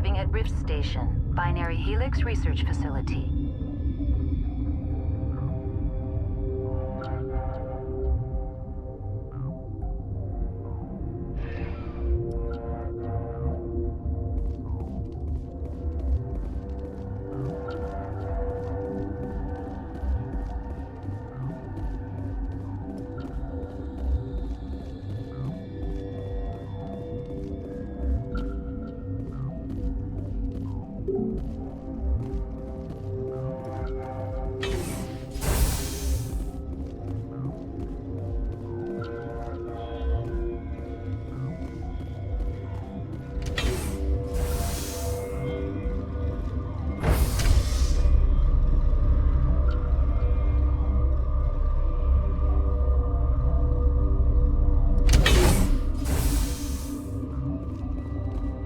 arriving at Rift Station, Binary Helix Research Facility.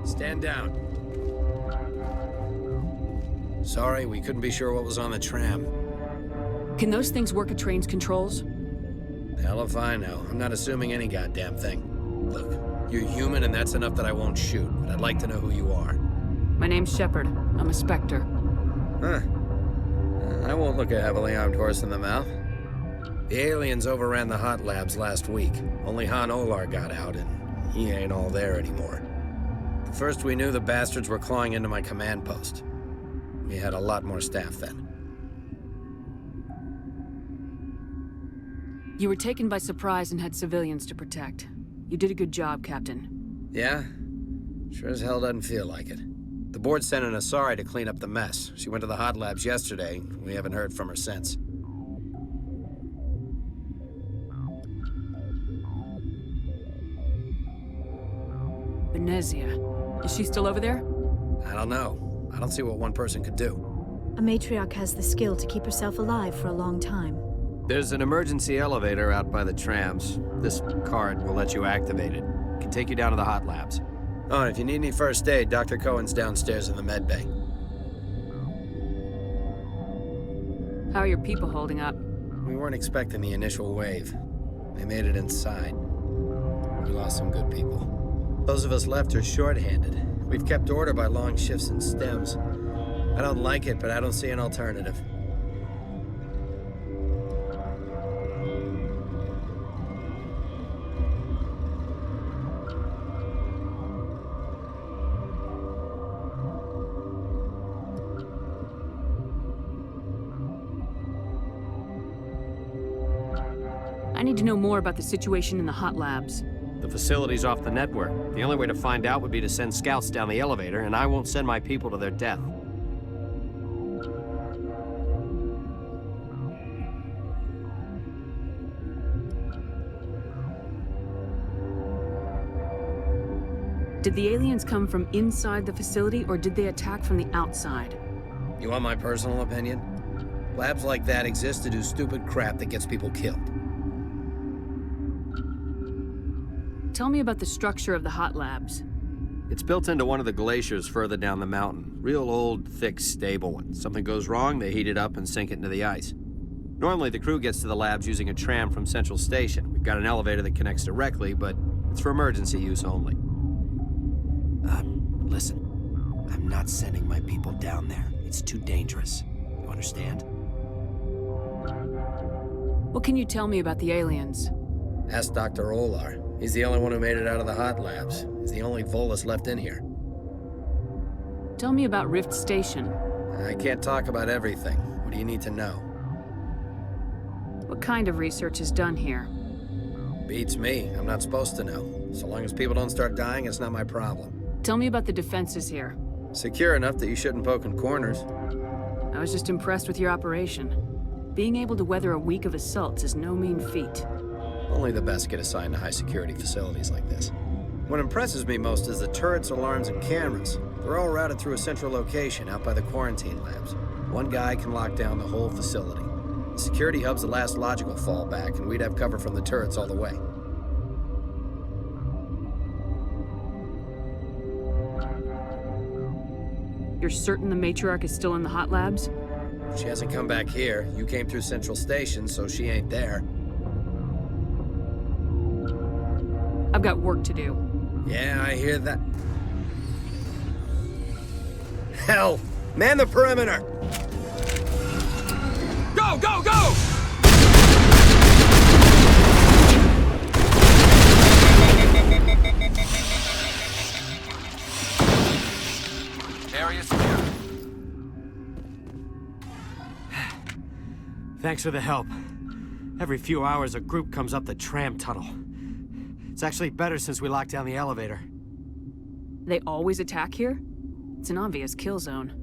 Stand down. Sorry, we couldn't be sure what was on the tram. Can those things work at train's controls? Hell if I know. I'm not assuming any goddamn thing. Look, you're human and that's enough that I won't shoot, but I'd like to know who you are. My name's Shepard. I'm a Spectre. Huh. I won't look a heavily armed horse in the mouth. The aliens overran the hot labs last week. Only Han Olar got out, and he ain't all there anymore. The first we knew, the bastards were clawing into my command post. We had a lot more staff then. You were taken by surprise and had civilians to protect. You did a good job, Captain. Yeah? Sure as hell doesn't feel like it. The board sent an Asari to clean up the mess. She went to the hot labs yesterday. We haven't heard from her since. Venezia. Is she still over there? I don't know. I don't see what one person could do. A matriarch has the skill to keep herself alive for a long time. There's an emergency elevator out by the trams. This card will let you activate it. It can take you down to the hot labs. Oh, and if you need any first aid, Dr. Cohen's downstairs in the med bay. How are your people holding up? We weren't expecting the initial wave. They made it inside. We lost some good people. Those of us left are short-handed. We've kept order by long shifts and stems. I don't like it, but I don't see an alternative. I need to know more about the situation in the hot labs. The facility's off the network. The only way to find out would be to send scouts down the elevator, and I won't send my people to their death. Did the aliens come from inside the facility, or did they attack from the outside? You want my personal opinion? Labs like that exist to do stupid crap that gets people killed. Tell me about the structure of the hot labs. It's built into one of the glaciers further down the mountain. Real old, thick, stable one. Something goes wrong, they heat it up and sink it into the ice. Normally, the crew gets to the labs using a tram from Central Station. We've got an elevator that connects directly, but it's for emergency use only. Listen. I'm not sending my people down there. It's too dangerous. You understand? What can you tell me about the aliens? Ask Dr. Olar. He's the only one who made it out of the hot labs. He's the only Volus left in here. Tell me about Rift Station. I can't talk about everything. What do you need to know? What kind of research is done here? Beats me. I'm not supposed to know. So long as people don't start dying, it's not my problem. Tell me about the defenses here. Secure enough that you shouldn't poke in corners. I was just impressed with your operation. Being able to weather a week of assaults is no mean feat. Only the best get assigned to high-security facilities like this. What impresses me most is the turrets, alarms, and cameras. They're all routed through a central location out by the quarantine labs. One guy can lock down the whole facility. The security hub's the last logical fallback, and we'd have cover from the turrets all the way. You're certain the matriarch is still in the hot labs? She hasn't come back here. You came through Central Station, so she ain't there. I've got work to do. Yeah, I hear that. Hell! Man the perimeter! Go, go, go! Area secure. Thanks for the help. Every few hours, a group comes up the tram tunnel. It's actually better since we locked down the elevator. They always attack here? It's an obvious kill zone.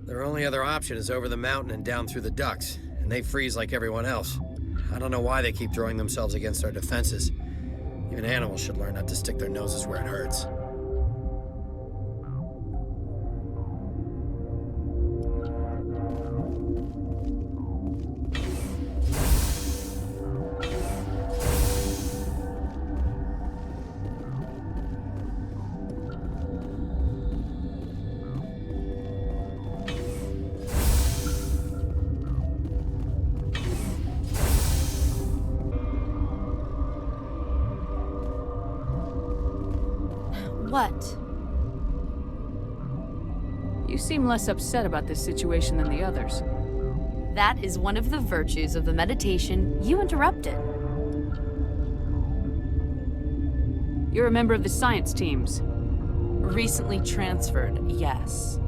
Their only other option is over the mountain and down through the ducts, and they freeze like everyone else. I don't know why they keep throwing themselves against our defenses. Even animals should learn not to stick their noses where it hurts. What? You seem less upset about this situation than the others. That is one of the virtues of the meditation you interrupted. You're a member of the science teams. Recently transferred, yes.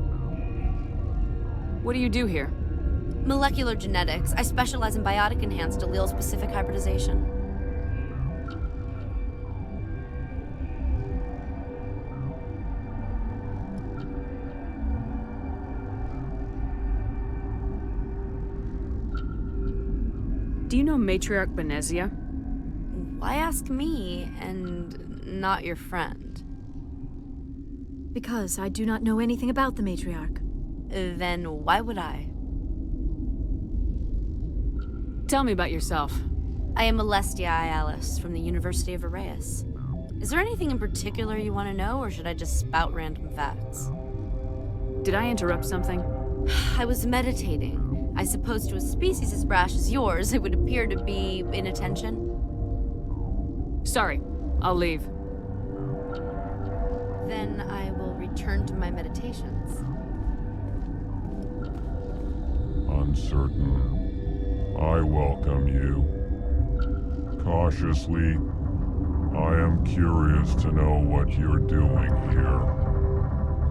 What do you do here? Molecular genetics. I specialize in biotic-enhanced allele-specific hybridization. Do you know Matriarch Benezia? Why ask me and not your friend? Because I do not know anything about the Matriarch. Then why would I? Tell me about yourself. I am Alestia Ayalis from the University of Arraeus. Is there anything in particular you want to know, or should I just spout random facts? Did I interrupt something? I was meditating. I suppose to a species as brash as yours, it would appear to be inattention. Sorry, I'll leave. Then I will return to my meditations. Uncertain. I welcome you. Cautiously, I am curious to know what you're doing here.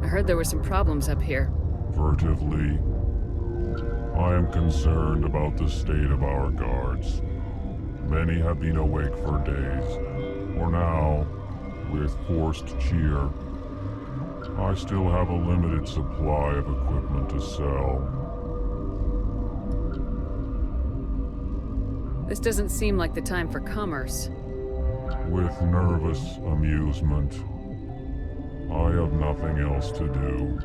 I heard there were some problems up here. Furtively, I am concerned about the state of our guards. Many have been awake for days, or now, with forced cheer. I still have a limited supply of equipment to sell. This doesn't seem like the time for commerce. With nervous amusement. I have nothing else to do.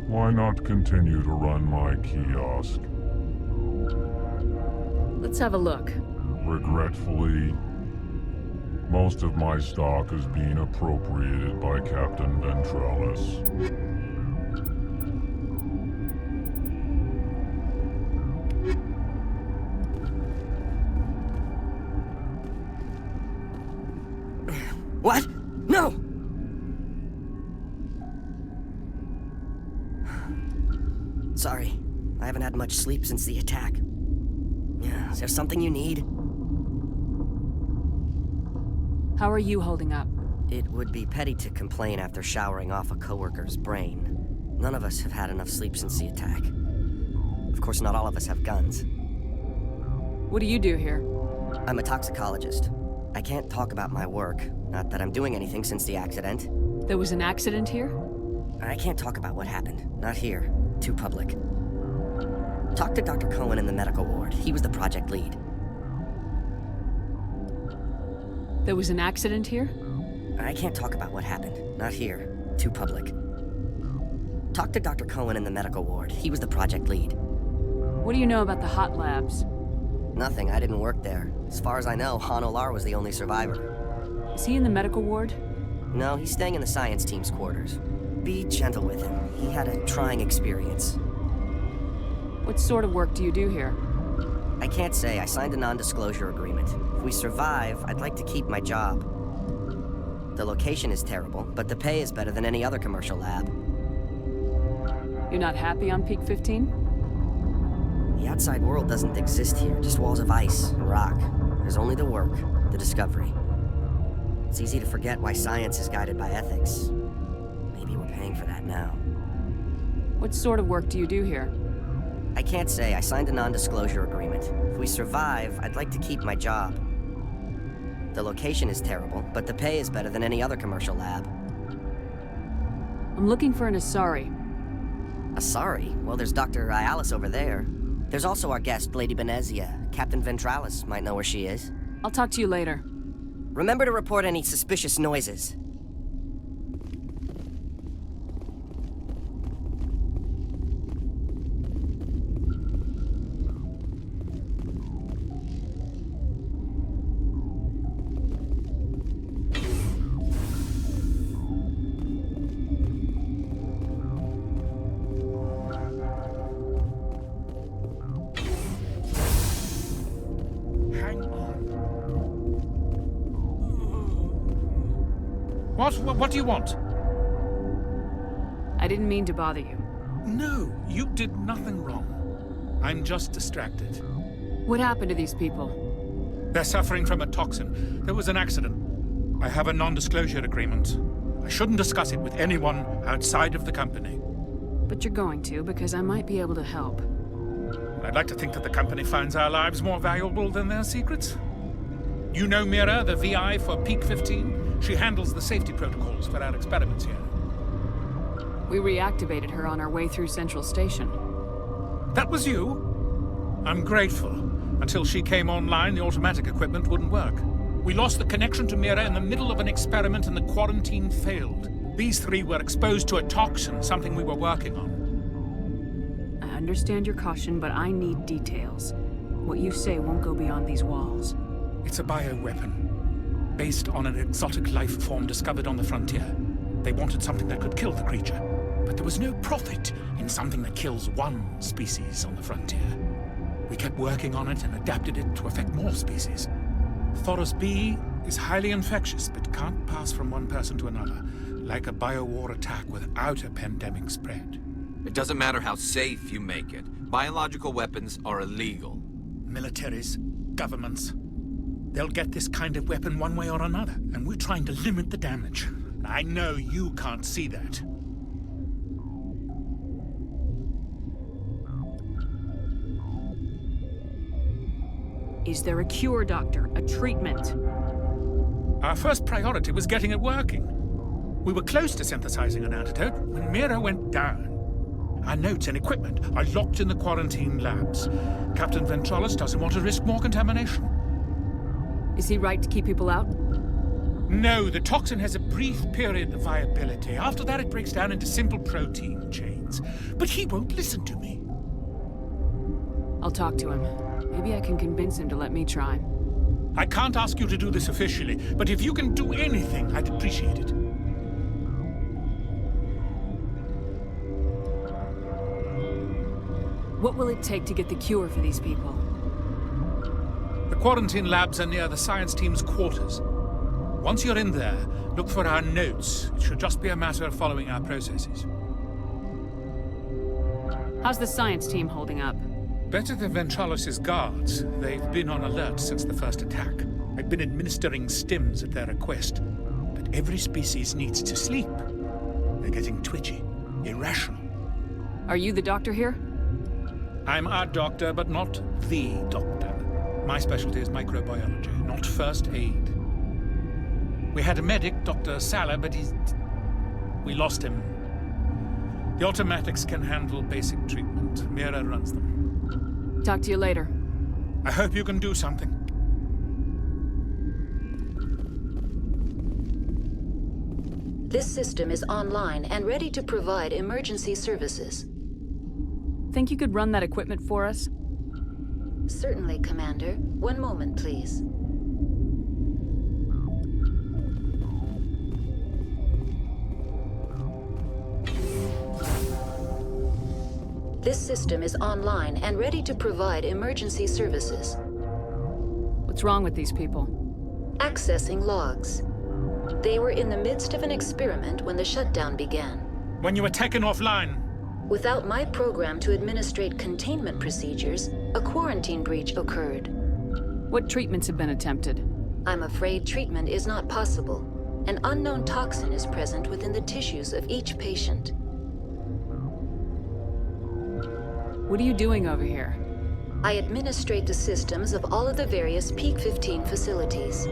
Why not continue to run my kiosk? Let's have a look. Regretfully, most of my stock is being appropriated by Captain Ventrellis. What? No! Sorry, I haven't had much sleep since the attack. Is there something you need? How are you holding up? It would be petty to complain after showering off a coworker's brain. None of us have had enough sleep since the attack. Of course, not all of us have guns. What do you do here? I'm a toxicologist. I can't talk about my work. Not that I'm doing anything since the accident. There was an accident here? I can't talk about what happened. Not here. Too public. Talk to Dr. Cohen in the medical ward. He was the project lead. There was an accident here? I can't talk about what happened. Not here. Too public. Talk to Dr. Cohen in the medical ward. He was the project lead. What do you know about the hot labs? Nothing. I didn't work there. As far as I know, Han Olar was the only survivor. Is he in the medical ward? No, he's staying in the science team's quarters. Be gentle with him. He had a trying experience. What sort of work do you do here? I can't say. I signed a non-disclosure agreement. If we survive, I'd like to keep my job. The location is terrible, but the pay is better than any other commercial lab. You're not happy on Peak 15? The outside world doesn't exist here, just walls of ice and rock. There's only the work, the discovery. It's easy to forget why science is guided by ethics. Maybe we're paying for that now. What sort of work do you do here? I can't say. I signed a non-disclosure agreement. If we survive, I'd like to keep my job. The location is terrible, but the pay is better than any other commercial lab. I'm looking for an Asari. Asari? Well, there's Dr. Ayalis over there. There's also our guest, Lady Benezia. Captain Ventralis might know where she is. I'll talk to you later. Remember to report any suspicious noises. What do you want? I didn't mean to bother you. No, you did nothing wrong. I'm just distracted. What happened to these people? They're suffering from a toxin. There was an accident. I have a non-disclosure agreement. I shouldn't discuss it with anyone outside of the company. But you're going to, because I might be able to help. I'd like to think that the company finds our lives more valuable than their secrets. You know Mira, the VI for Peak 15? She handles the safety protocols for our experiments here. We reactivated her on our way through Central Station. That was you? I'm grateful. Until she came online, the automatic equipment wouldn't work. We lost the connection to Mira in the middle of an experiment and the quarantine failed. These three were exposed to a toxin, something we were working on. I understand your caution, but I need details. What you say won't go beyond these walls. It's a bioweapon, based on an exotic life form discovered on the frontier. They wanted something that could kill the creature, but there was no profit in something that kills one species on the frontier. We kept working on it and adapted it to affect more species. Thoros B is highly infectious, but can't pass from one person to another, like a biowar attack without a pandemic spread. It doesn't matter how safe you make it. Biological weapons are illegal. Militaries, governments, they'll get this kind of weapon one way or another, and we're trying to limit the damage. I know you can't see that. Is there a cure, Doctor? A treatment? Our first priority was getting it working. We were close to synthesizing an antidote when Mira went down. Our notes and equipment are locked in the quarantine labs. Captain Ventralis doesn't want to risk more contamination. Is he right to keep people out? No, the toxin has a brief period of viability. After that, it breaks down into simple protein chains. But he won't listen to me. I'll talk to him. Maybe I can convince him to let me try. I can't ask you to do this officially, but if you can do anything, I'd appreciate it. What will it take to get the cure for these people? The quarantine labs are near the science team's quarters. Once you're in there, look for our notes. It should just be a matter of following our processes. How's the science team holding up? Better than Ventralis' guards. They've been on alert since the first attack. I've been administering stims at their request. But every species needs to sleep. They're getting twitchy, irrational. Are you the doctor here? I'm our doctor, but not the doctor. My specialty is microbiology, not first aid. We had a medic, Dr. Sala, but we lost him. The automatics can handle basic treatment. Mira runs them. Talk to you later. I hope you can do something. This system is online and ready to provide emergency services. Think you could run that equipment for us? Certainly, Commander. One moment, please. This system is online and ready to provide emergency services. What's wrong with these people? Accessing logs. They were in the midst of an experiment when the shutdown began. When you were taken offline, Without my program to administrate containment procedures, a quarantine breach occurred. What treatments have been attempted? I'm afraid treatment is not possible. An unknown toxin is present within the tissues of each patient. What are you doing over here? I administrate the systems of all of the various Peak 15 facilities.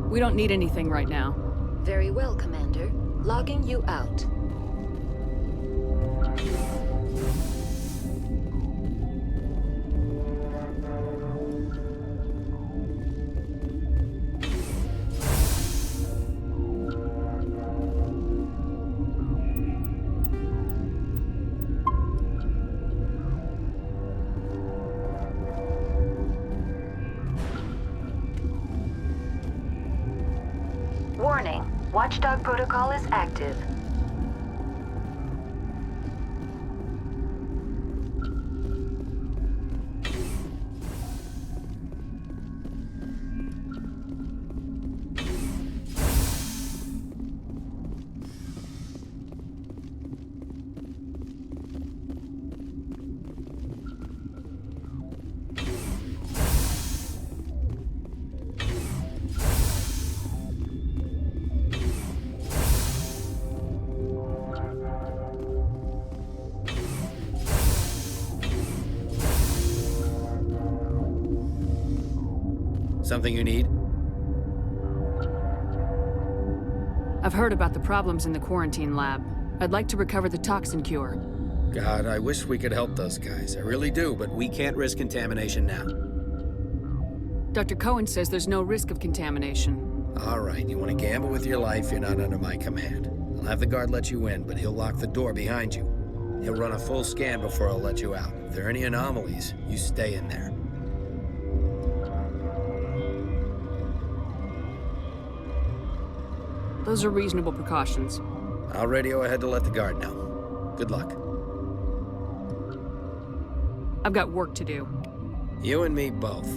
We don't need anything right now. Very well, Commander. Logging you out. Warning. Watchdog protocol is active. Something you need? I've heard about the problems in the quarantine lab. I'd like to recover the toxin cure. God, I wish we could help those guys. I really do, but we can't risk contamination now. Dr. Cohen says there's no risk of contamination. All right, you want to gamble with your life, you're not under my command. I'll have the guard let you in, but he'll lock the door behind you. He'll run a full scan before I'll let you out. If there are any anomalies, you stay in there. Those are reasonable precautions. I'll radio ahead to let the guard know. Good luck. I've got work to do. You and me both.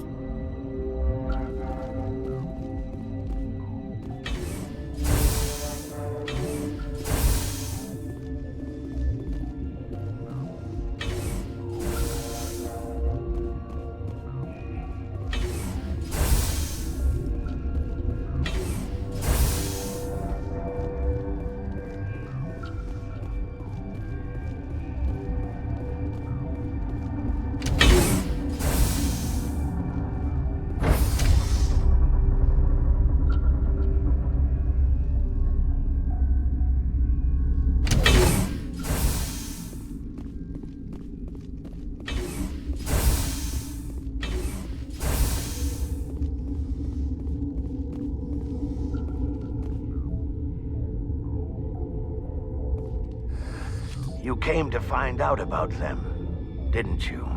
You came to find out about them, didn't you?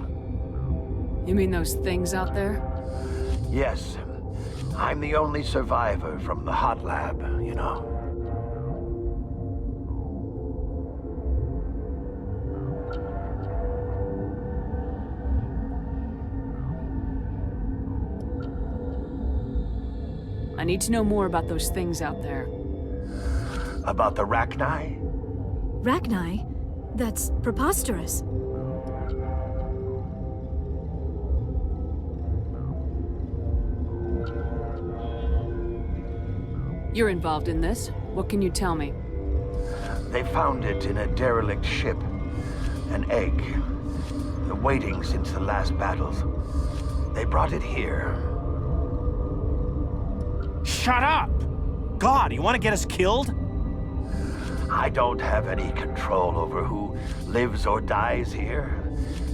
You mean those things out there? Yes. I'm the only survivor from the hot lab, you know. I need to know more about those things out there. About the Rachni? Rachni? That's preposterous. You're involved in this. What can you tell me? They found it in a derelict ship. An egg. Waiting since the last battles. They brought it here. Shut up! God, you want to get us killed? I don't have any control over who lives or dies here.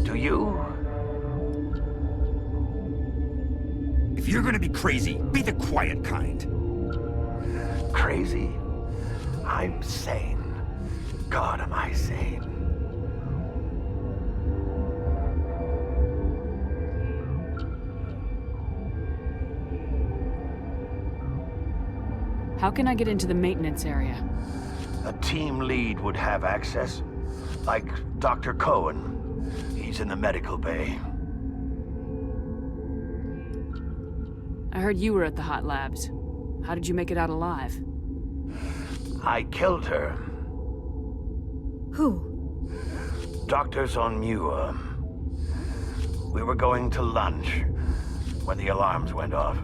Do you? If you're gonna be crazy, be the quiet kind. Crazy? I'm sane. God, am I sane. How can I get into the maintenance area? A team lead would have access. Like Dr. Cohen. He's in the medical bay. I heard you were at the hot labs. How did you make it out alive? I killed her. Who? Dr. Zonmua. We were going to lunch when the alarms went off.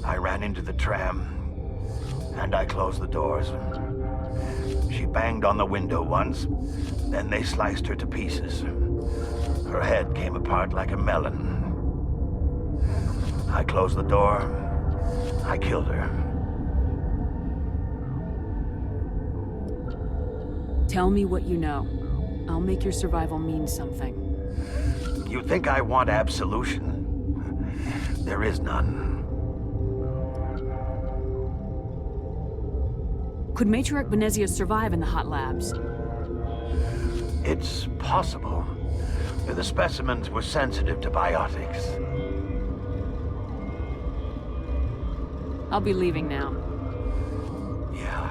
I ran into the tram, and I closed the doors. She banged on the window once, then they sliced her to pieces. Her head came apart like a melon. I closed the door. I killed her. Tell me what you know. I'll make your survival mean something. You think I want absolution? There is none. Could Matriarch Benezia survive in the hot labs? It's possible. The specimens were sensitive to biotics. I'll be leaving now. Yeah.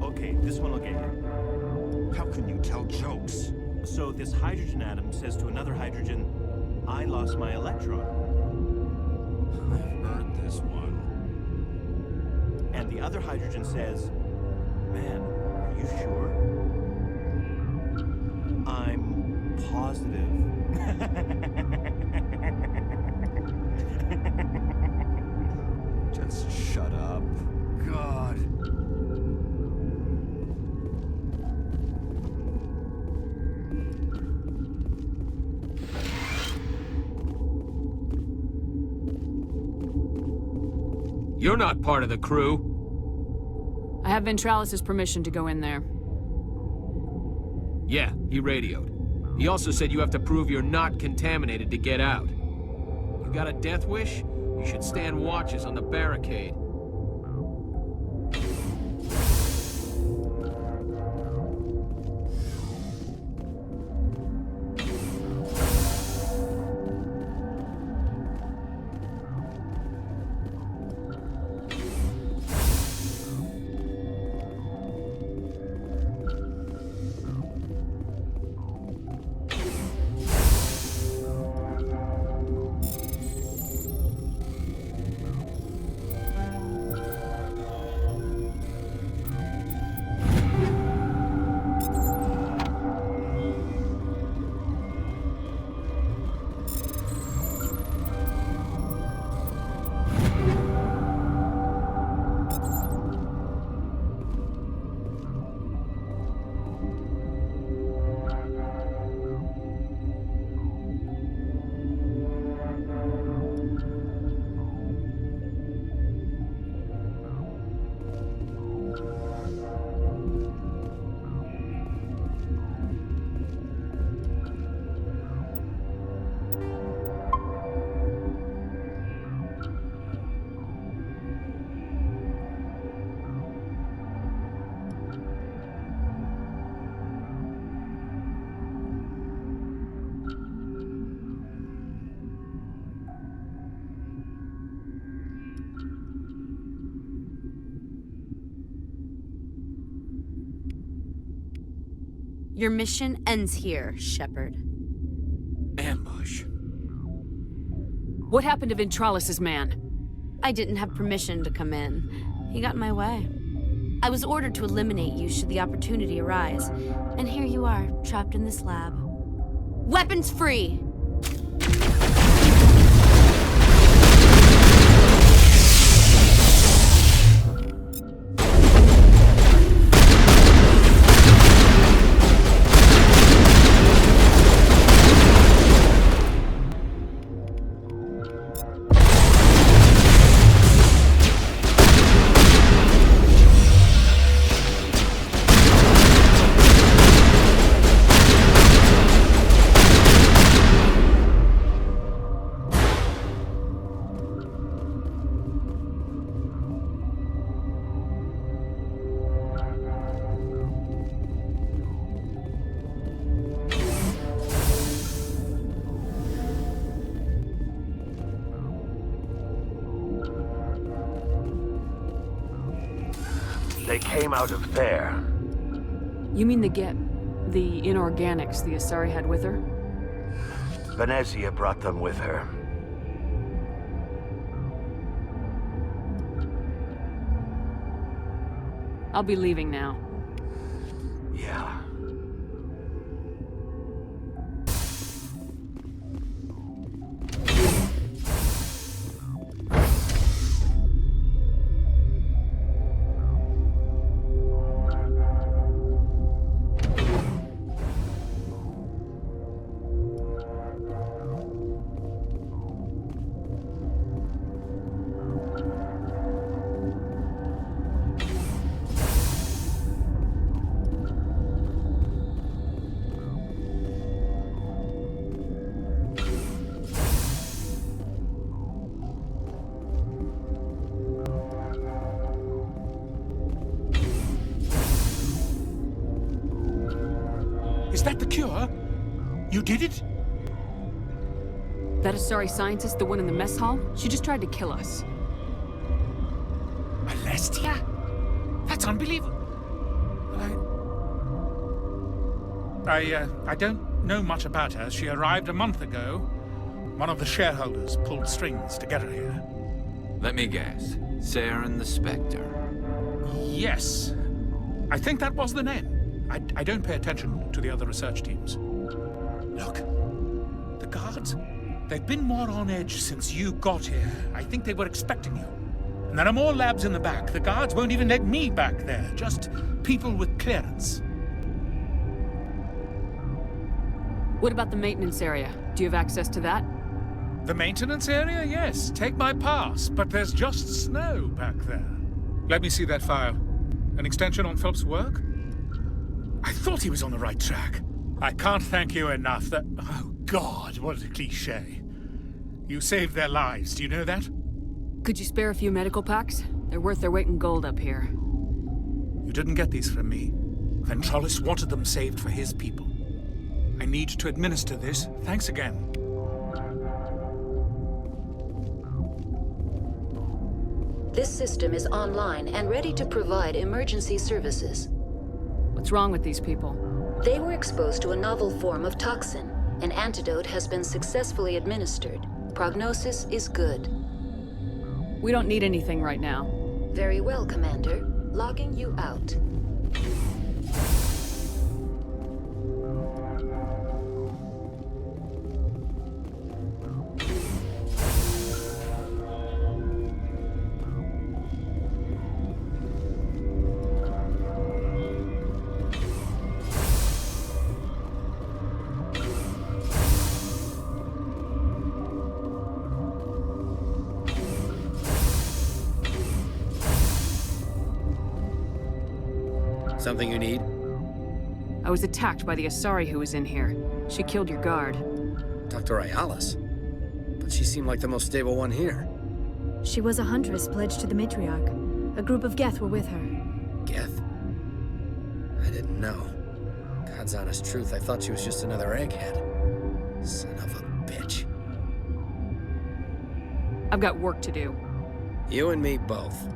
Okay, this one will get you. How can you tell jokes? So this hydrogen atom says to another hydrogen, I lost my electron. I've heard this one. And the other hydrogen says, man, are you sure? I'm positive. Just shut up. God. You're not part of the crew. I have Ventralis' permission to go in there. Yeah, he radioed. He also said you have to prove you're not contaminated to get out. You got a death wish? You should stand watches on the barricade. Your mission ends here, Shepard. Ambush. What happened to Ventralis' man? I didn't have permission to come in. He got in my way. I was ordered to eliminate you should the opportunity arise. And here you are, trapped in this lab. Weapons free! They came out of there. You mean the inorganics the Asari had with her? Venezia brought them with her. I'll be leaving now. Yeah. Is that the cure? You did it? That Asari scientist, the one in the mess hall, she just tried to kill us. Alestia? That's unbelievable. I don't know much about her. She arrived a month ago. One of the shareholders pulled strings to get her here. Let me guess. Saren the Spectre. Yes. I think that was the name. I don't pay attention to the other research teams. Look, the guards, they've been more on edge since you got here. I think they were expecting you. And there are more labs in the back. The guards won't even let me back there. Just people with clearance. What about the maintenance area? Do you have access to that? The maintenance area? Yes. Take my pass. But there's just snow back there. Let me see that file. An extension on Phelps' work? I thought he was on the right track. I can't thank you enough that... Oh, God, what a cliché. You saved their lives, do you know that? Could you spare a few medical packs? They're worth their weight in gold up here. You didn't get these from me. Ventralis wanted them saved for his people. I need to administer this. Thanks again. This system is online and ready to provide emergency services. What's wrong with these people? They were exposed to a novel form of toxin. An antidote has been successfully administered. Prognosis is good. We don't need anything right now. Very well, Commander. Logging you out. Something you need? I was attacked by the Asari who was in here. She killed your guard. Dr. Ayalis? But she seemed like the most stable one here. She was a huntress pledged to the matriarch. A group of Geth were with her. Geth? I didn't know. God's honest truth, I thought she was just another egghead. Son of a bitch. I've got work to do. You and me both.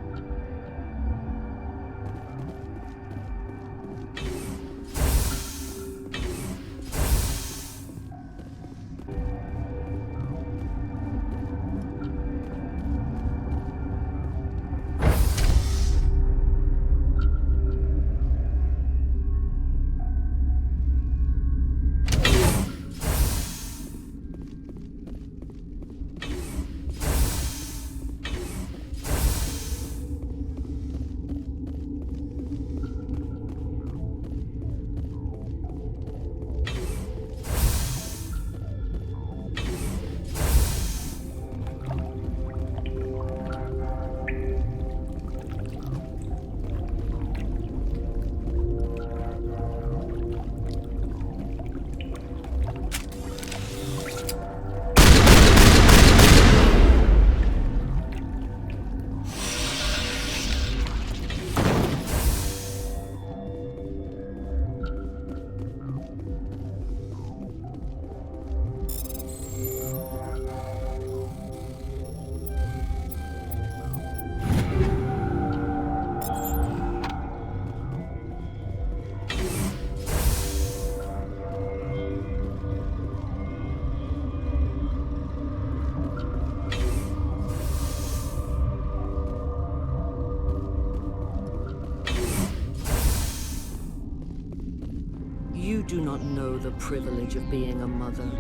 do not know the privilege of being a mother.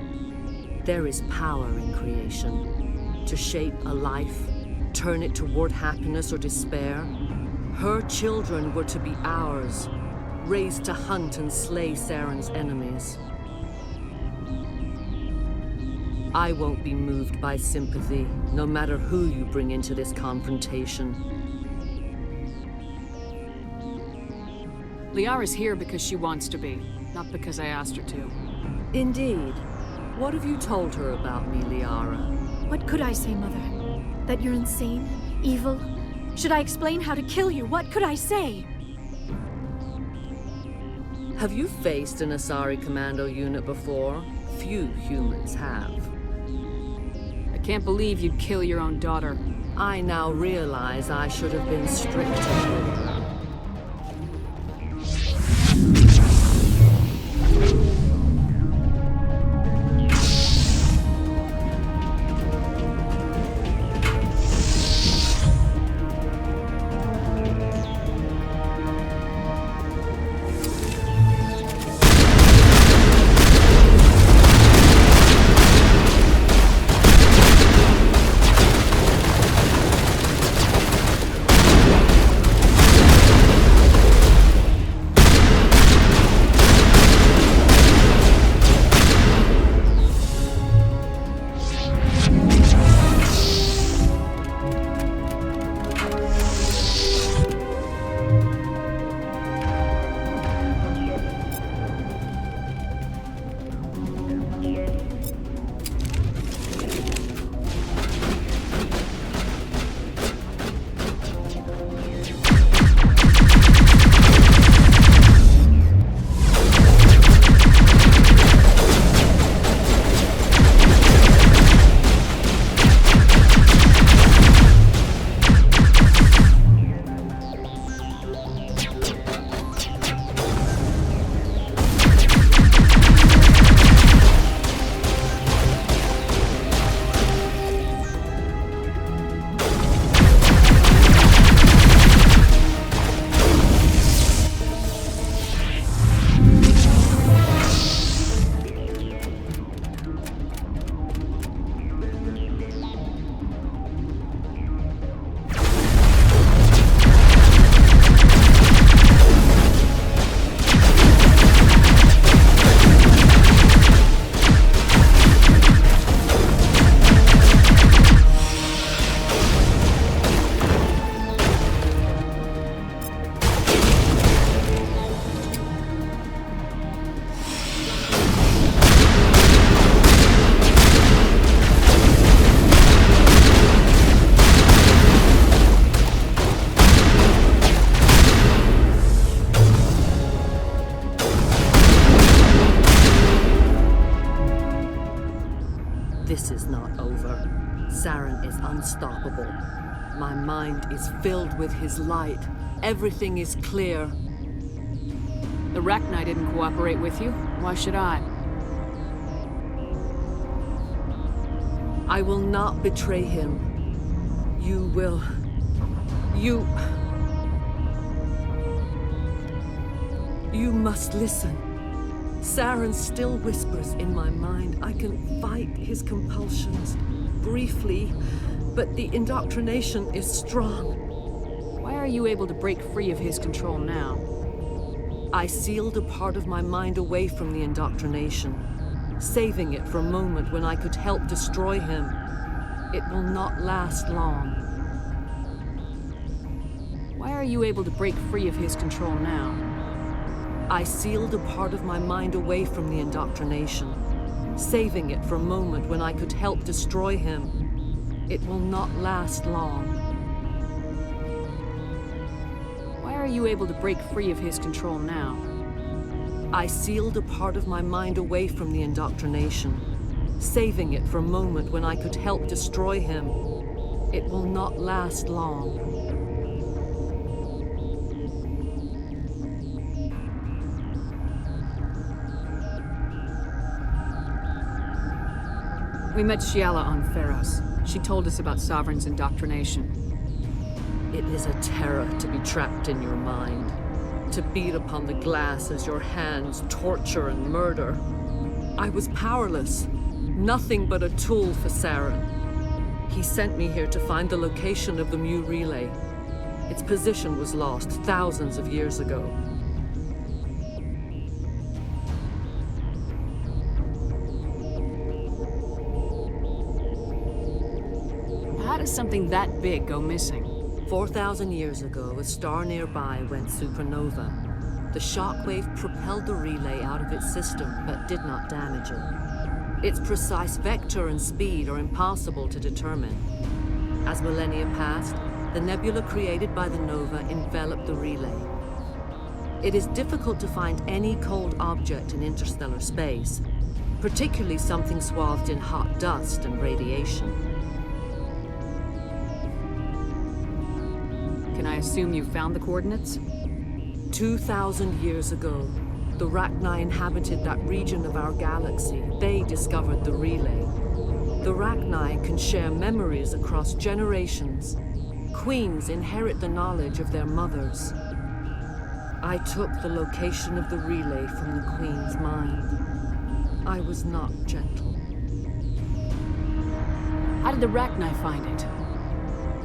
There is power in creation. To shape a life, turn it toward happiness or despair. Her children were to be ours, raised to hunt and slay Saren's enemies. I won't be moved by sympathy, no matter who you bring into this confrontation. Liara's here because she wants to be, not because I asked her to. Indeed. What have you told her about me, Liara? What could I say, Mother? That you're insane? Evil? Should I explain how to kill you? What could I say? Have you faced an Asari commando unit before? Few humans have. I can't believe you'd kill your own daughter. I now realize I should have been stricter with her. This is not over. Saren is unstoppable. My mind is filled with his light. Everything is clear. The Rachni didn't cooperate with you. Why should I? I will not betray him. You will. You must listen. Saren still whispers in my mind. I can fight his compulsions briefly, but the indoctrination is strong. Why are you able to break free of his control now? I sealed a part of my mind away from the indoctrination, saving it for a moment when I could help destroy him. It will not last long. Why are you able to break free of his control now? I sealed a part of my mind away from the indoctrination, saving it for a moment when I could help destroy him. It will not last long. Why are you able to break free of his control now? I sealed a part of my mind away from the indoctrination, saving it for a moment when I could help destroy him. It will not last long. We met Shiala on Pharos. She told us about Sovereign's indoctrination. It is a terror to be trapped in your mind. not to beat upon the glass as your hands torture and murder. I was powerless, nothing but a tool for Saren. He sent me here to find the location of the Mu relay. Its position was lost thousands of years ago. How does something that big go missing? 4,000 years ago, a star nearby went supernova. The shockwave propelled the relay out of its system, but did not damage it. Its precise vector and speed are impossible to determine. As millennia passed, the nebula created by the nova enveloped the relay. It is difficult to find any cold object in interstellar space, particularly something swathed in hot dust and radiation. Can I assume you found the coordinates? 2,000 years ago, the Rachni inhabited that region of our galaxy. They discovered the relay. The Rachni can share memories across generations. Queens inherit the knowledge of their mothers. I took the location of the relay from the Queen's mind. I was not gentle. How did the Rachni find it?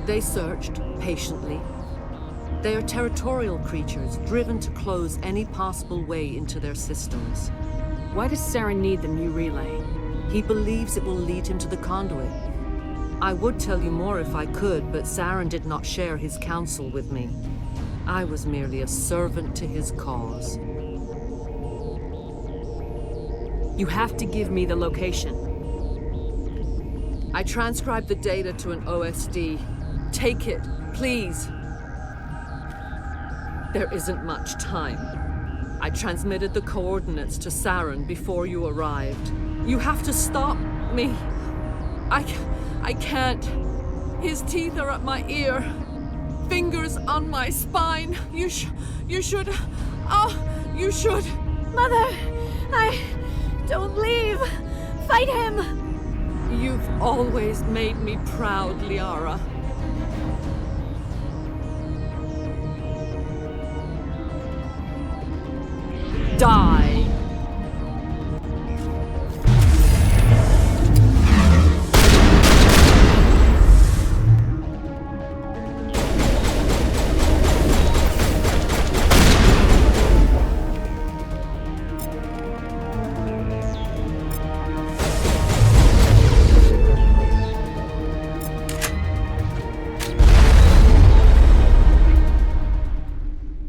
They searched patiently. They are territorial creatures, driven to close any possible way into their systems. Why does Saren need the Mu relay? He believes it will lead him to the conduit. I would tell you more if I could, but Saren did not share his counsel with me. I was merely a servant to his cause. You have to give me the location. I transcribed the data to an OSD. Take it, please. There isn't much time. I transmitted the coordinates to Saren before you arrived. You have to stop me. I can't. His teeth are at my ear. Fingers on my spine. You should. You should. Mother, don't leave. Fight him. You've always made me proud, Liara. Die!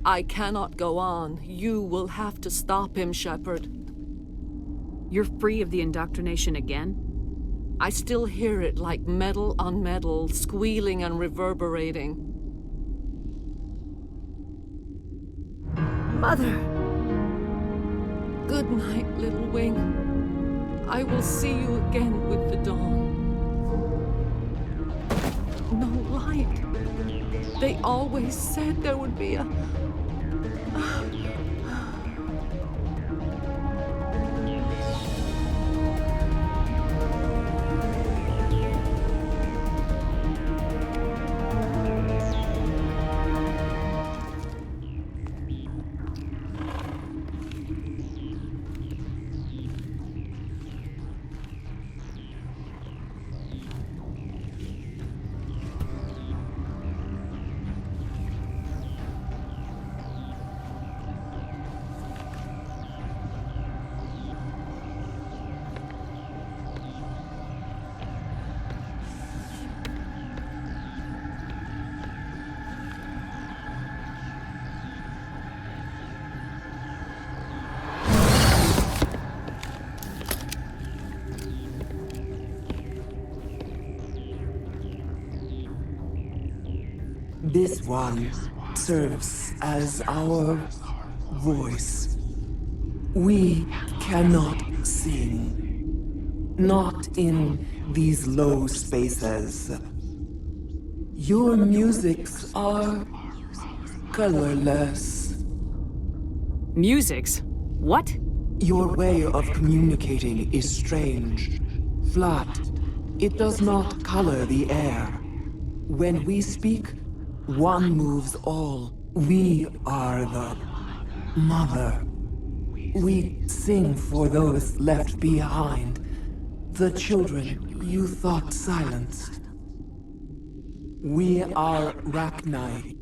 I cannot go on. You will have to stop him, Shepard. You're free of the indoctrination again? I still hear it like metal on metal, squealing and reverberating. Mother! Good night, little wing. I will see you again with the dawn. No light. They always said there would be a... This one serves as our voice. We cannot sing. Not in these low spaces. Your musics are colorless. Musics? What? Your way of communicating is strange. Flat. It does not color the air. When we speak, one moves all. We are the Mother, we sing for those left behind, the children you thought silenced. We are Rachni.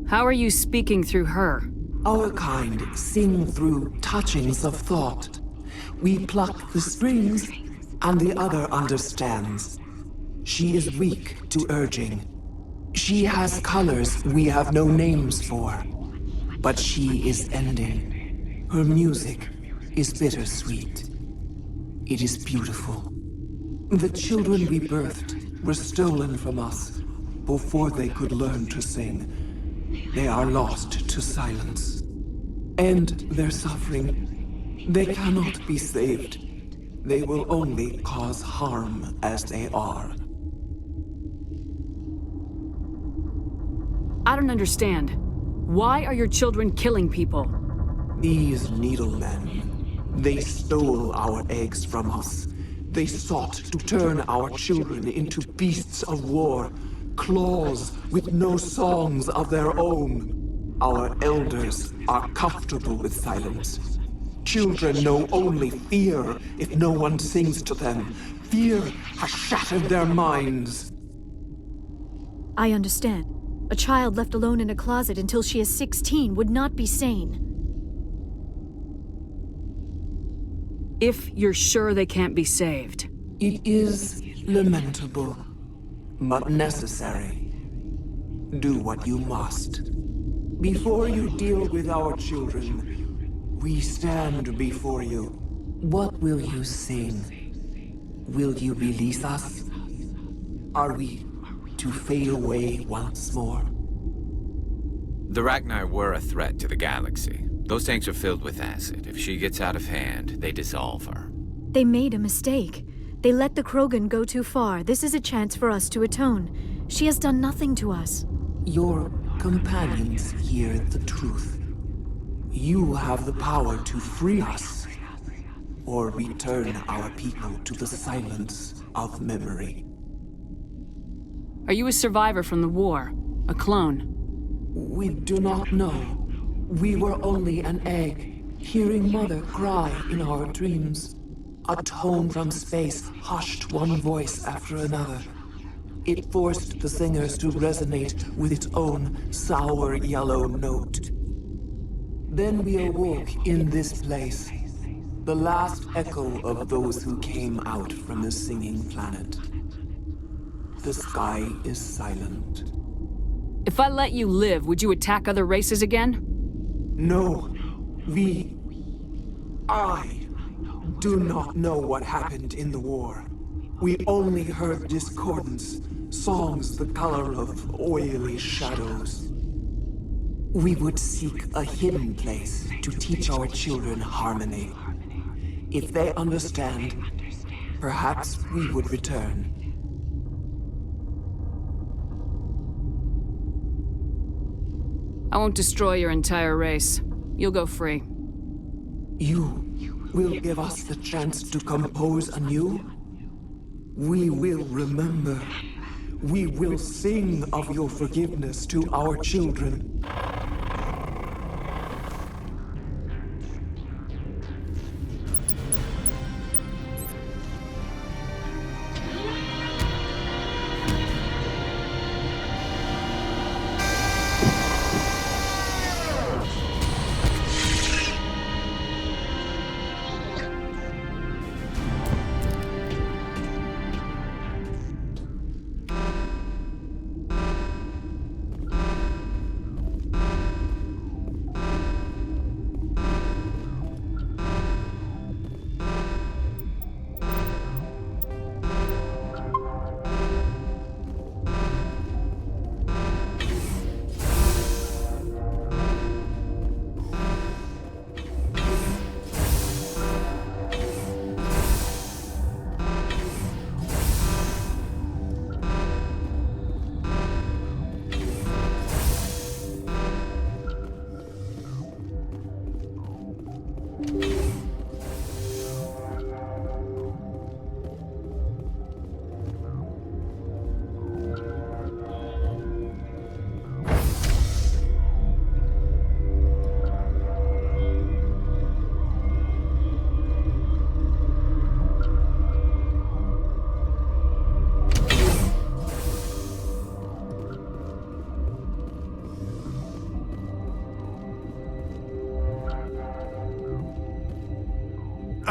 How are you speaking through her? Our kind sing through touchings of thought. We pluck the strings, and the other understands. She is weak to urging. She has colors we have no names for. But she is ending. Her music is bittersweet. It is beautiful. The children we birthed were stolen from us before they could learn to sing. They are lost to silence. And their suffering, they cannot be saved. They will only cause harm as they are. I don't understand. Why are your children killing people? These needlemen, they stole our eggs from us. They sought to turn our children into beasts of war, claws with no songs of their own. Our elders are comfortable with silence. Children know only fear if no one sings to them. Fear has shattered their minds. I understand. A child left alone in a closet until she is 16 would not be sane. If you're sure they can't be saved. It is lamentable, but necessary. Do what you must. Before you deal with our children, we stand before you. What will you sing? Will you release us? Are we to fade away once more? The Rachni were a threat to the galaxy. Those tanks are filled with acid. If she gets out of hand, they dissolve her. They made a mistake. They let the Krogan go too far. This is a chance for us to atone. She has done nothing to us. Your companions hear the truth. You have the power to free us, or return our people to the silence of memory. Are you a survivor from the war? A clone? We do not know. We were only an egg, hearing Mother cry in our dreams. A tone from space hushed one voice after another. It forced the singers to resonate with its own sour yellow note. Then we awoke in this place, the last echo of those who came out from the singing planet. The sky is silent. If I let you live, would you attack other races again? No, I do not know what happened in the war. We only heard discordance, songs the color of oily shadows. We would seek a hidden place to teach our children harmony. If they understand, perhaps we would return. I won't destroy your entire race. You'll go free. You will give us the chance to compose anew? We will remember. We will sing of your forgiveness to our children.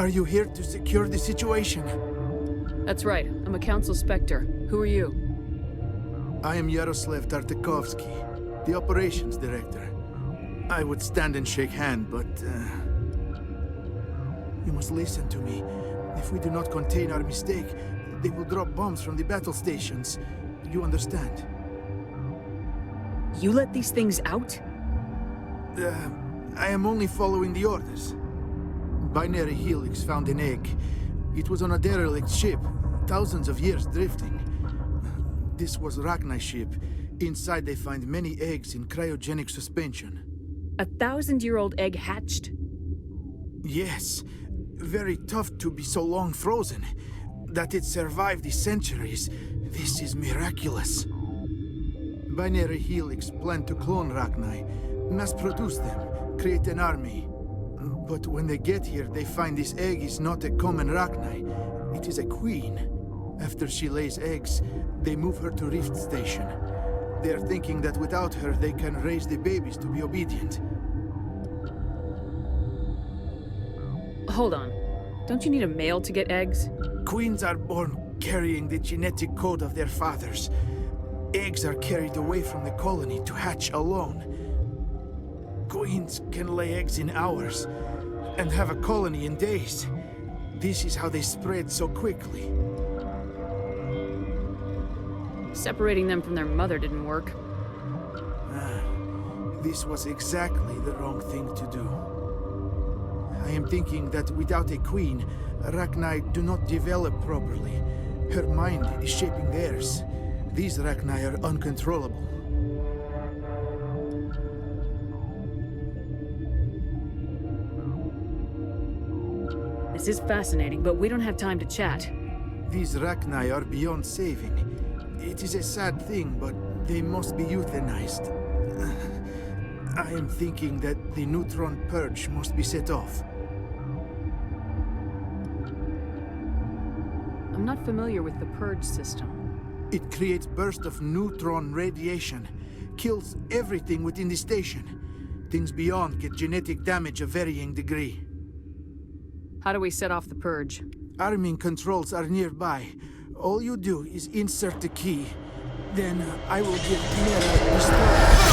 Are you here to secure the situation? That's right. I'm a Council Spectre. Who are you? I am Yaroslav Tartakovsky, the operations director. I would stand and shake hand, but you must listen to me. If we do not contain our mistake, they will drop bombs from the battle stations. You understand? You let these things out? I am only following the orders. Binary Helix found an egg. It was on a derelict ship, thousands of years drifting. This was Rachni's ship. Inside they find many eggs in cryogenic suspension. A 1,000-year-old egg hatched? Yes. Very tough to be so long frozen. That it survived the centuries. This is miraculous. Binary Helix planned to clone Rachni, mass-produce them, create an army. But when they get here, they find this egg is not a common Rachni. It is a queen. After she lays eggs, they move her to Rift Station. They are thinking that without her, they can raise the babies to be obedient. Hold on. Don't you need a male to get eggs? Queens are born carrying the genetic code of their fathers. Eggs are carried away from the colony to hatch alone. Queens can lay eggs in hours and have a colony in days. This is how they spread so quickly. Separating them from their mother didn't work. This was exactly the wrong thing to do. I am thinking that without a queen, Rachni do not develop properly. Her mind is shaping theirs. These Rachni are uncontrollable. This is fascinating, but we don't have time to chat. These Rachni are beyond saving. It is a sad thing, but they must be euthanized. I am thinking that the neutron purge must be set off. I'm not familiar with the purge system. It creates bursts of neutron radiation, kills everything within the station. Things beyond get genetic damage of varying degree. How do we set off the purge? Arming controls are nearby. All you do is insert the key. Then I will give Mira the start.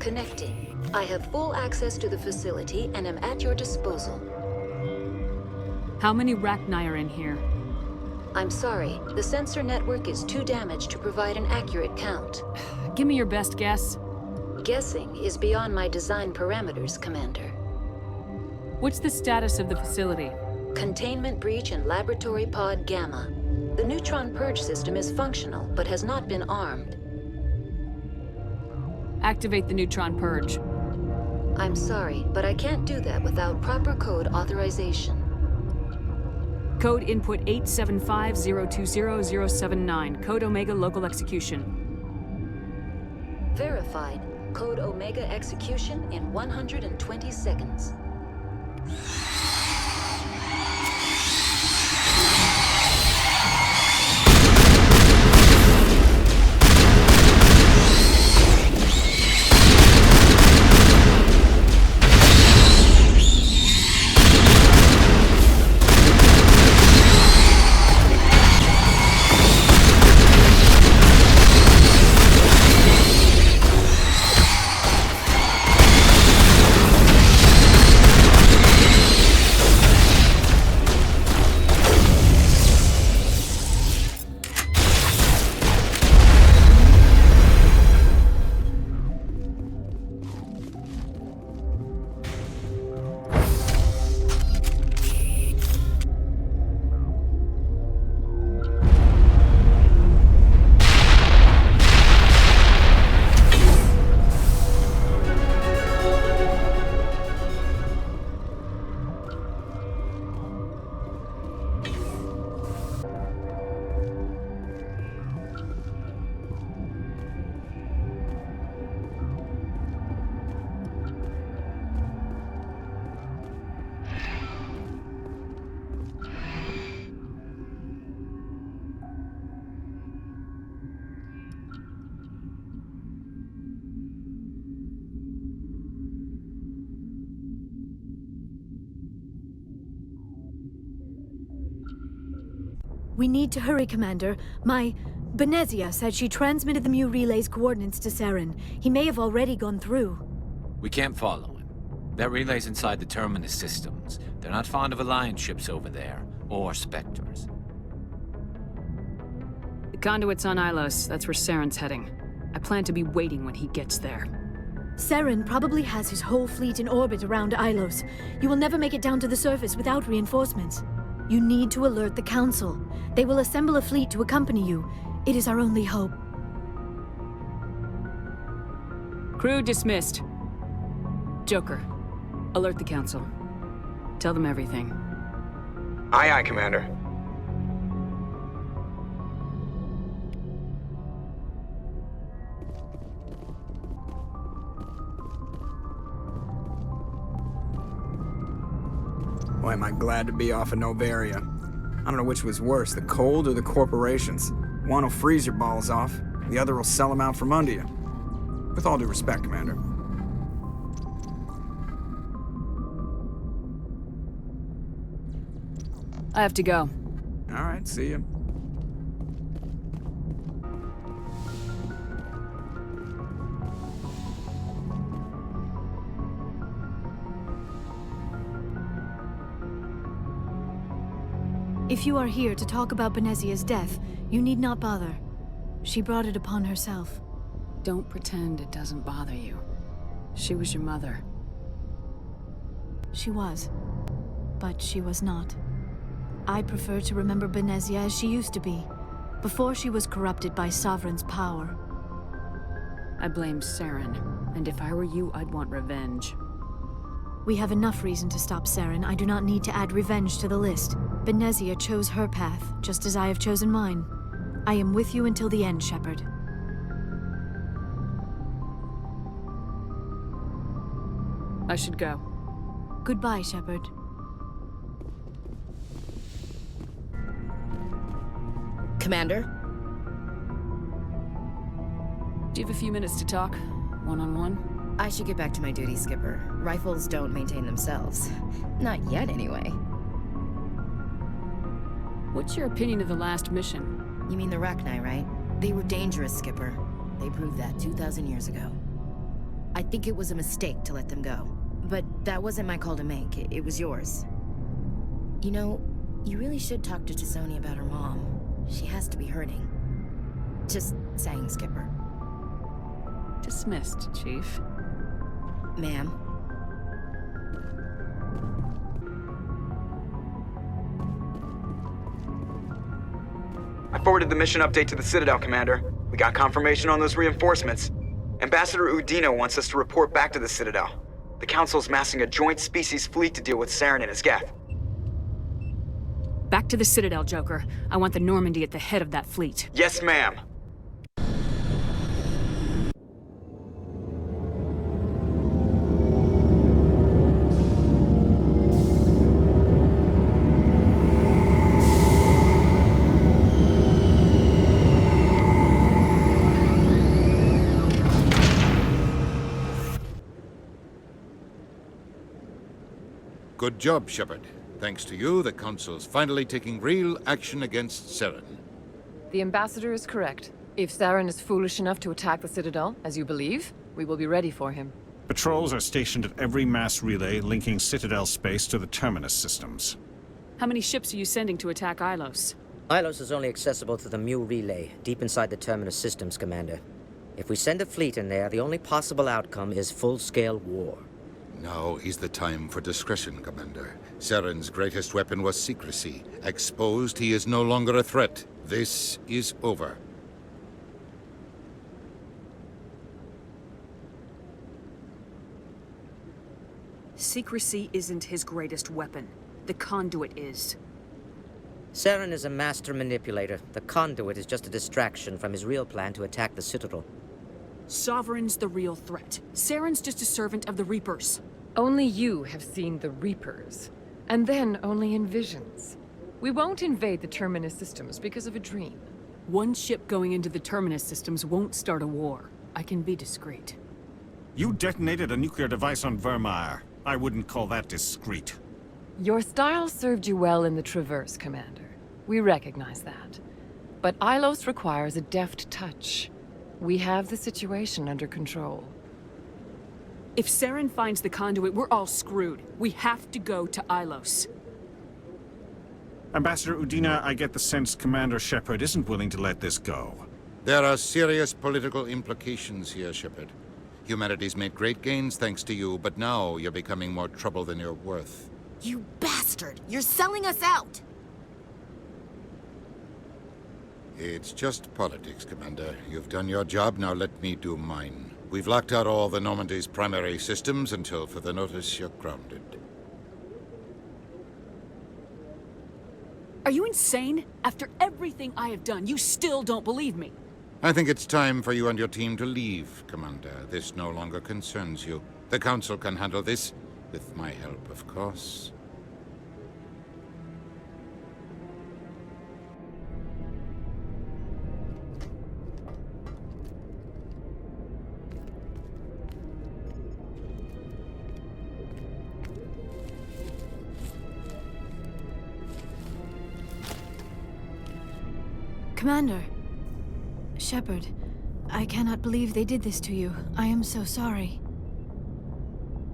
Connecting. I have full access to the facility and am at your disposal. How many Rachni are in here? I'm sorry, the sensor network is too damaged to provide an accurate count. Give me your best guess. Guessing is beyond my design parameters, Commander. What's the status of the facility? Containment breach in Laboratory Pod Gamma. The neutron purge system is functional, but has not been armed. Activate the neutron purge. I'm sorry, but I can't do that without proper code authorization. Code input 875-020-079. Code Omega local execution. Verified. Code Omega execution in 120 seconds. We need to hurry, Commander. Benezia said she transmitted the Mu relay's coordinates to Saren. He may have already gone through. We can't follow him. That relay's inside the Terminus systems. They're not fond of Alliance ships over there, or Spectres. The conduit's on Ilos. That's where Saren's heading. I plan to be waiting when he gets there. Saren probably has his whole fleet in orbit around Ilos. You will never make it down to the surface without reinforcements. You need to alert the Council. They will assemble a fleet to accompany you. It is our only hope. Crew dismissed. Joker, alert the Council. Tell them everything. Aye, aye, Commander. Boy, am I glad to be off of Novaria. I don't know which was worse, the cold or the corporations. One will freeze your balls off, the other will sell them out from under you. With all due respect, Commander. I have to go. All right, see you. If you are here to talk about Benezia's death, you need not bother. She brought it upon herself. Don't pretend it doesn't bother you. She was your mother. She was. But she was not. I prefer to remember Benezia as she used to be, before she was corrupted by Sovereign's power. I blame Saren, and if I were you, I'd want revenge. We have enough reason to stop Saren. I do not need to add revenge to the list. Benezia chose her path, just as I have chosen mine. I am with you until the end, Shepard. I should go. Goodbye, Shepard. Commander? Do you have a few minutes to talk? One-on-one? I should get back to my duty, Skipper. Rifles don't maintain themselves. Not yet, anyway. What's your opinion of the last mission? You mean the Rachni, right? They were dangerous, Skipper. They proved that 2,000 years ago. I think it was a mistake to let them go. But that wasn't my call to make. It was yours. You know, you really should talk to T'Soni about her mom. She has to be hurting. Just saying, Skipper. Dismissed, Chief. Ma'am. I forwarded the mission update to the Citadel, Commander. We got confirmation on those reinforcements. Ambassador Udina wants us to report back to the Citadel. The Council's massing a joint species fleet to deal with Saren and his Geth. Back to the Citadel, Joker. I want the Normandy at the head of that fleet. Yes, ma'am. Good job, Shepard. Thanks to you, the Council's finally taking real action against Saren. The Ambassador is correct. If Saren is foolish enough to attack the Citadel, as you believe, we will be ready for him. Patrols are stationed at every mass relay linking Citadel space to the Terminus systems. How many ships are you sending to attack Ilos? Ilos is only accessible through the Mu relay, deep inside the Terminus systems, Commander. If we send a fleet in there, the only possible outcome is full-scale war. Now is the time for discretion, Commander. Saren's greatest weapon was secrecy. Exposed, he is no longer a threat. This is over. Secrecy isn't his greatest weapon. The conduit is. Saren is a master manipulator. The conduit is just a distraction from his real plan to attack the Citadel. Sovereign's the real threat. Saren's just a servant of the Reapers. Only you have seen the Reapers. And then only in visions. We won't invade the Terminus systems because of a dream. One ship going into the Terminus systems won't start a war. I can be discreet. You detonated a nuclear device on Vermeer. I wouldn't call that discreet. Your style served you well in the Traverse, Commander. We recognize that. But Ilos requires a deft touch. We have the situation under control. If Saren finds the conduit, we're all screwed. We have to go to Ilos. Ambassador Udina, I get the sense Commander Shepard isn't willing to let this go. There are serious political implications here, Shepard. Humanity's made great gains thanks to you, but now you're becoming more trouble than you're worth. You bastard! You're selling us out! It's just politics, Commander. You've done your job, now let me do mine. We've locked out all the Normandy's primary systems until further notice you're grounded. Are you insane? After everything I have done, you still don't believe me. I think it's time for you and your team to leave, Commander. This no longer concerns you. The Council can handle this, with my help, of course. Commander. Shepard, I cannot believe they did this to you. I am so sorry.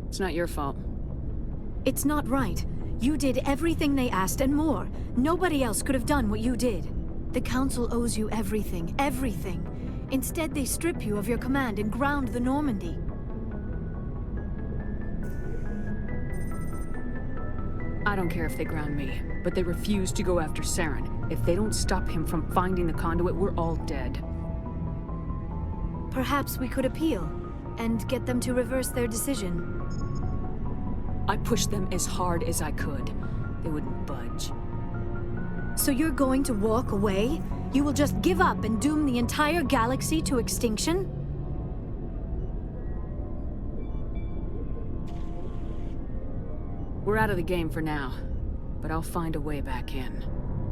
It's not your fault. It's not right. You did everything they asked and more. Nobody else could have done what you did. The Council owes you everything, everything. Instead, they strip you of your command and ground the Normandy. I don't care if they ground me, but they refuse to go after Saren. If they don't stop him from finding the conduit, we're all dead. Perhaps we could appeal, and get them to reverse their decision. I pushed them as hard as I could. They wouldn't budge. So you're going to walk away? You will just give up and doom the entire galaxy to extinction? We're out of the game for now, but I'll find a way back in.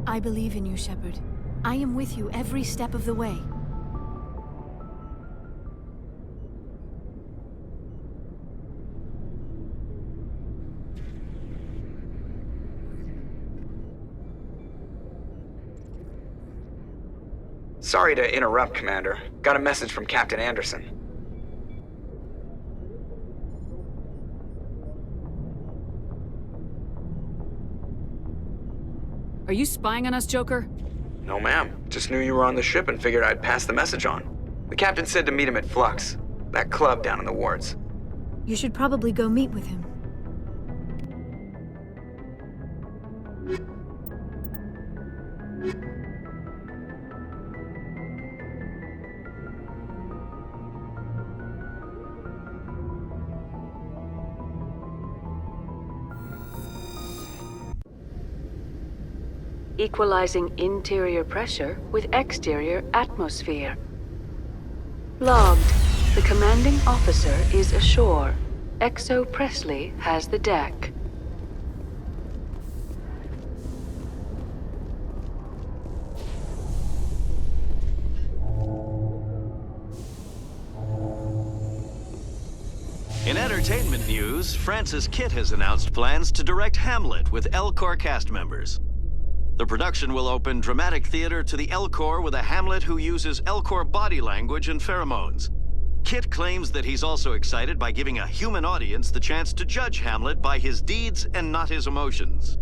I believe in you, Shepard. I am with you every step of the way. Sorry to interrupt, Commander. Got a message from Captain Anderson. Are you spying on us, Joker? No, ma'am. Just knew you were on the ship and figured I'd pass the message on. The captain said to meet him at Flux, that club down in the wards. You should probably go meet with him. Equalizing interior pressure with exterior atmosphere. Logged. The commanding officer is ashore. Exo Presley has the deck. In entertainment news, Francis Kitt has announced plans to direct Hamlet with Elcor cast members. The production will open dramatic theater to the Elcor with a Hamlet who uses Elcor body language and pheromones. Kitt claims that he's also excited by giving a human audience the chance to judge Hamlet by his deeds and not his emotions.